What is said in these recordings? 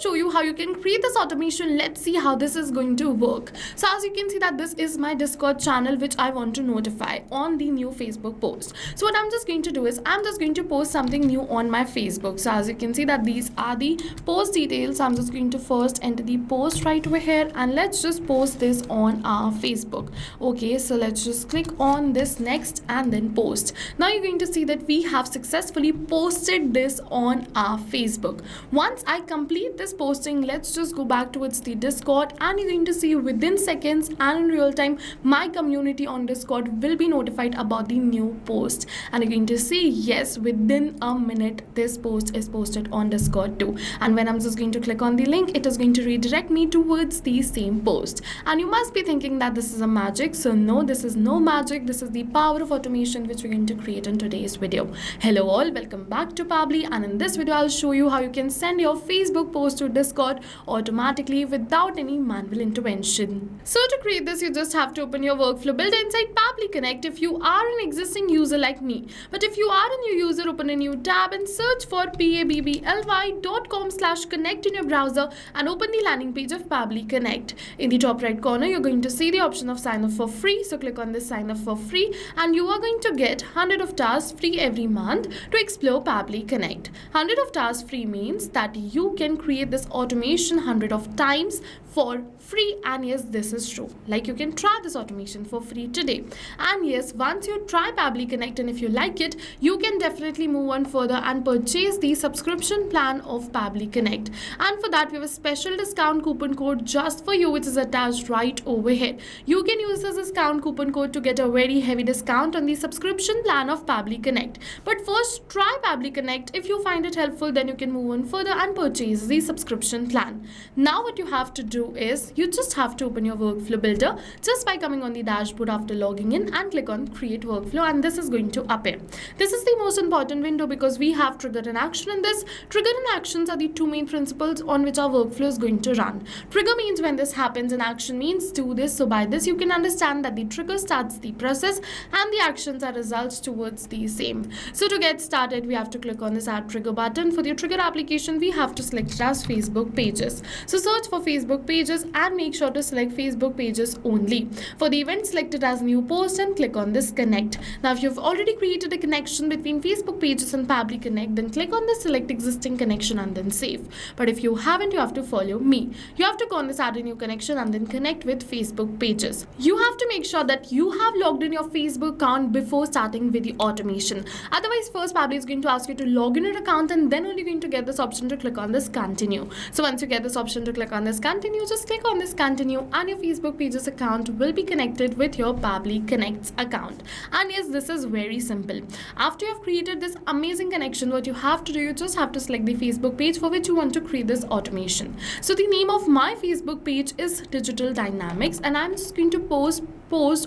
show you how you can create this automation. Let's see how this is going to work. So as you can see that this is my Discord channel which I want to notify on the new Facebook post. So what I'm just going to do is I'm just going to post something new on my Facebook. So as you can see that these are the post details. I'm just going to first enter the post right over here and let's just post this on our Facebook. Okay, so let's just click on this next and then post. Now you're going to see that we have successfully posted this on our Facebook. Once I complete this posting, let's just go back towards the Discord and you're going to see within seconds and in real time my community on Discord will be notified about the new post, and you're going to see yes, within a minute this post is posted on Discord too. And when I'm just going to click on the link, it is going to redirect me towards the same post. And you must be thinking that this is a magic. So no, this is no magic. This is the power of automation which we're going to create in today's video. Hello all, welcome back to Pabbly, and in this video I'll show you how you can send your Facebook post to Discord automatically without any manual intervention. So to create this, you just have to open your workflow builder inside Pabbly Connect if you are an existing user like me. But if you are a new user, open a new tab and search for pabbly.com/connect in your browser and open the landing page of Pabbly Connect. In the top right corner, you're going to see the option of sign up for free. So click on this sign up for free and you are going to get 100 of tasks free every month to explore Pabbly Connect. 100 of tasks free means that you can create this automation 100 of times for free, and yes, this is true. Like you can try this automation for free today. And yes, once you try Pabbly Connect and if you like it, you can definitely move on further and purchase the subscription plan of Pabbly Connect. And for that, we have a special discount coupon code just for you, which is attached right over here. You can use this discount coupon code to get a very heavy discount on the subscription plan of Pabbly Connect. But first, try Pabbly Connect. If you find it helpful, then you can move on further and purchase the subscription plan. Now what you have to do is you just have to open your workflow builder just by coming on the dashboard after logging in and click on create workflow, and this is going to appear. This is the most important window because we have trigger and action in this. Trigger and actions are the two main principles on which our workflow is going to run. Trigger means when this happens and action means do this. So by this you can understand that the trigger starts the process and the actions are results towards the same. So to get started, we have to click on this add trigger button. For the trigger application, we have to select it as Facebook pages. So search for Facebook pages and make sure to select Facebook pages only. For the event, select it as new post and click on this connect. Now if you've already created a connection between Facebook pages and Pabbly Connect, then click on this select existing connection and then save. But if you haven't, you have to follow me. You have to go on this add a new connection and then connect with Facebook pages. You have to make sure that you have logged in your Facebook account before starting with the automation. Otherwise, first Pabbly is going to ask you to log in your account and then only going to get this option to click on this continue. So once you get this option to click on this continue, just click on this continue and your Facebook pages account will be connected with your Pabbly Connect's account. And yes, this is very simple. After you have created this amazing connection, what you have to do, you just have to select the Facebook page for which you want to create this automation. So the name of my Facebook page is Digital Dynamics and I'm just going to post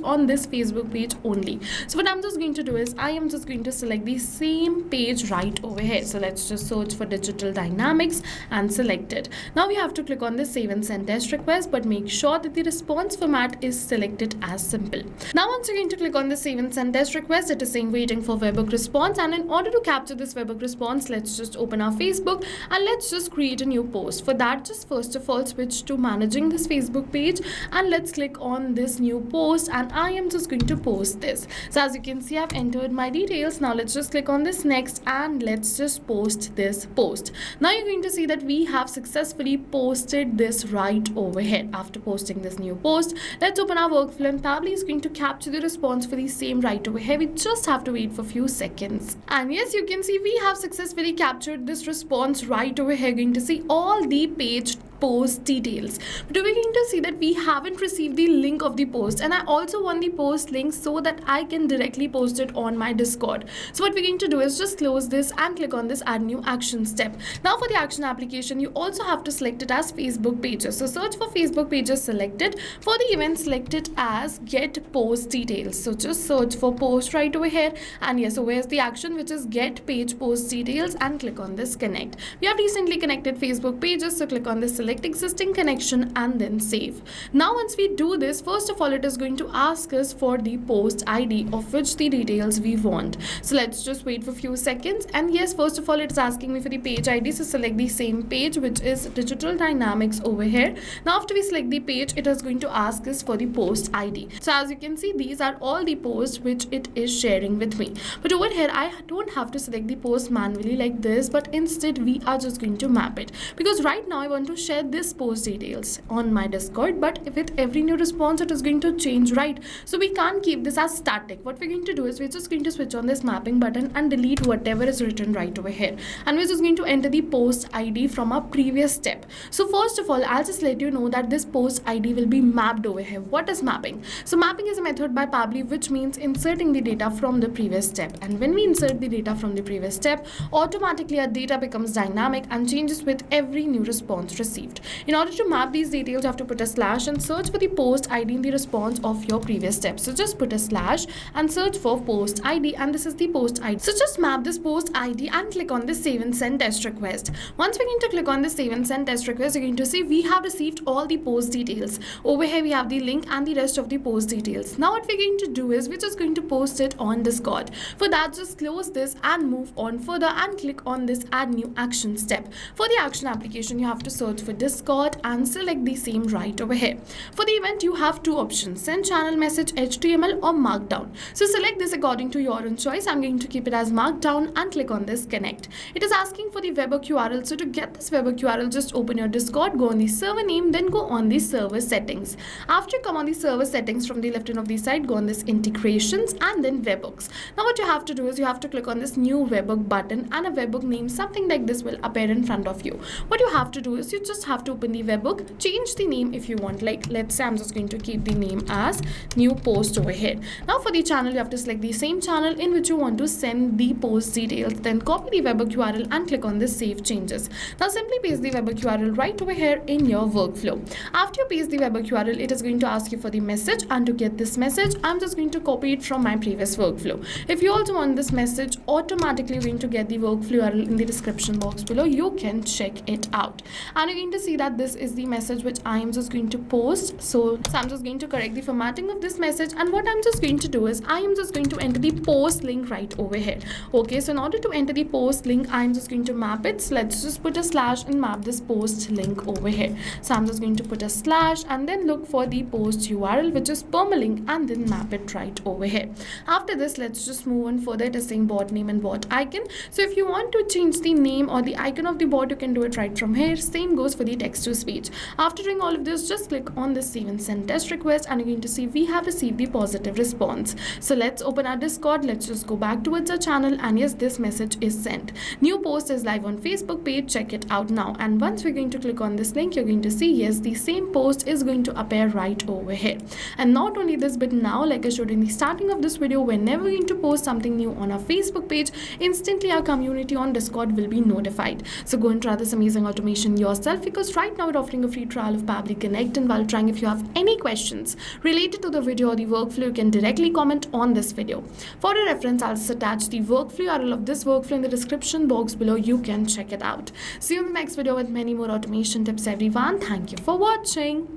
on this Facebook page only. So what I'm just going to do is I am just going to select the same page right over here. So let's just search for Digital Dynamics and select it. Now we have to click on the save and send test request, but make sure that the response format is selected as simple. Now once you're going to click on the save and send test request, it is saying waiting for webhook response, and in order to capture this webhook response, let's just open our Facebook and let's just create a new post. For that, just first of all switch to managing this Facebook page and let's click on this new post, and I am just going to post this. So as you can see, I've entered my details. Now let's just click on this next and let's just post this post. Now you're going to see that we have successfully posted this right over here. After posting this new post, let's open our workflow and Pabbly is going to capture the response for the same right over here. We just have to wait for a few seconds. And yes, you can see we have successfully captured this response right over here. Going to see all the page post details, but we're going to see that we haven't received the link of the post, and I also want the post link so that I can directly post it on my Discord. So what we're going to do is just close this and click on this add new action step. Now for the action application, you also have to select it as Facebook pages. So search for Facebook pages, select it. For the event, select it as get post details. So just search for post right over here, and yes, so where's the action, which is get page post details, and click on this connect. We have recently connected Facebook pages, so click on this select select existing connection and then save. Now once we do this, first of all it is going to ask us for the post ID of which the details we want. So let's just wait for a few seconds, and yes, first of all it is asking me for the page ID. So select the same page, which is Digital Dynamics over here. Now after we select the page, it is going to ask us for the post ID. So as you can see, these are all the posts which it is sharing with me. But over here I don't have to select the post manually like this, but instead we are just going to map it, because right now I want to share this post details on my Discord, but with every new response it is going to change, right? So we can't keep this as static. What we're going to do is we're just going to switch on this mapping button and delete whatever is written right over here, and we're just going to enter the post ID from our previous step. So first of all, I'll just let you know that this post ID will be mapped over here. What is mapping? So mapping is a method by Pabbly which means inserting the data from the previous step, and when we insert the data from the previous step, automatically our data becomes dynamic and changes with every new response received. In order to map these details, you have to put a slash and search for the post ID in the response of your previous step. So just put a slash and search for post ID, and this is the post ID. So just map this post ID and click on the save and send test request. Once we're going to click on the save and send test request, you're going to see we have received all the post details. Over here we have the link and the rest of the post details. Now what we're going to do is we're just going to post it on Discord. For that, just close this and move on further and click on this add new action step. For the action application, you have to search for Discord and select the same right over here. For the event, you have two options: send channel message HTML or markdown. So select this according to your own choice. I'm going to keep it as markdown and click on this connect. It is asking for the webhook URL. So to get this webhook URL, just open your Discord, go on the server name, then go on the server settings. After you come on the server settings from the left hand of the side, go on this integrations and then webhooks. Now what you have to do is you have to click on this new webhook button, and a webhook name something like this will appear in front of you. What you have to do is you just have to open the webhook, change the name if you want. Like let's say I'm just going to keep the name as new post over here. Now for the channel, you have to select the same channel in which you want to send the post details, then copy the webhook URL and click on this save changes. Now simply paste the webhook URL right over here in your workflow. After you paste the webhook URL, it is going to ask you for the message, and to get this message, I'm just going to copy it from my previous workflow. If you also want this message, automatically you're going to get the workflow URL in the description box below. You can check it out, and you're going to see that this is the message which I am just going to post. So I'm just going to correct the formatting of this message, and what I'm just going to do is I am just going to enter the post link right over here. Okay, so in order to enter the post link, I'm just going to map it. So let's just put a slash and map this post link over here. So I'm just going to put a slash and then look for the post URL, which is permalink, and then map it right over here. After this, let's just move on further. It is saying bot name and bot icon. So if you want to change the name or the icon of the bot, you can do it right from here. Same goes for the text to speech. After doing all of this, just click on the save and send test request, and you're going to see we have received the positive response. So let's open our Discord. Let's just go back towards our channel, and yes, this message is sent. New post is live on Facebook page. Check it out now. And once we're going to click on this link, you're going to see yes, the same post is going to appear right over here. And not only this, but now, like I showed in the starting of this video, whenever we're going to post something new on our Facebook page, instantly our community on Discord will be notified. So go and try this amazing automation yourself, because right now we're offering a free trial of Pabbly Connect, and while trying, if you have any questions related to the video or the workflow, you can directly comment on this video. For your reference, I'll just attach the workflow URL of this workflow in the description box below. You can check it out. See you in the next video with many more automation tips, everyone. Thank you for watching.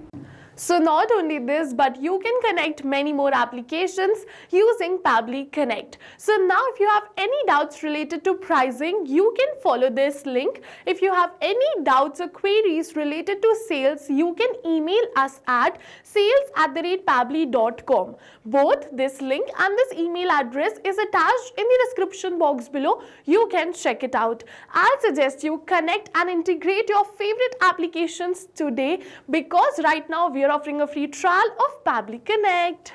So not only this, but you can connect many more applications using Pabbly Connect. So now if you have any doubts related to pricing, you can follow this link. If you have any doubts or queries related to sales, you can email us at sales@pabbly.com. Both this link and this email address is attached in the description box below. You can check it out. I'll suggest you connect and integrate your favorite applications today, because right now we are offering a free trial of Pabbly Connect.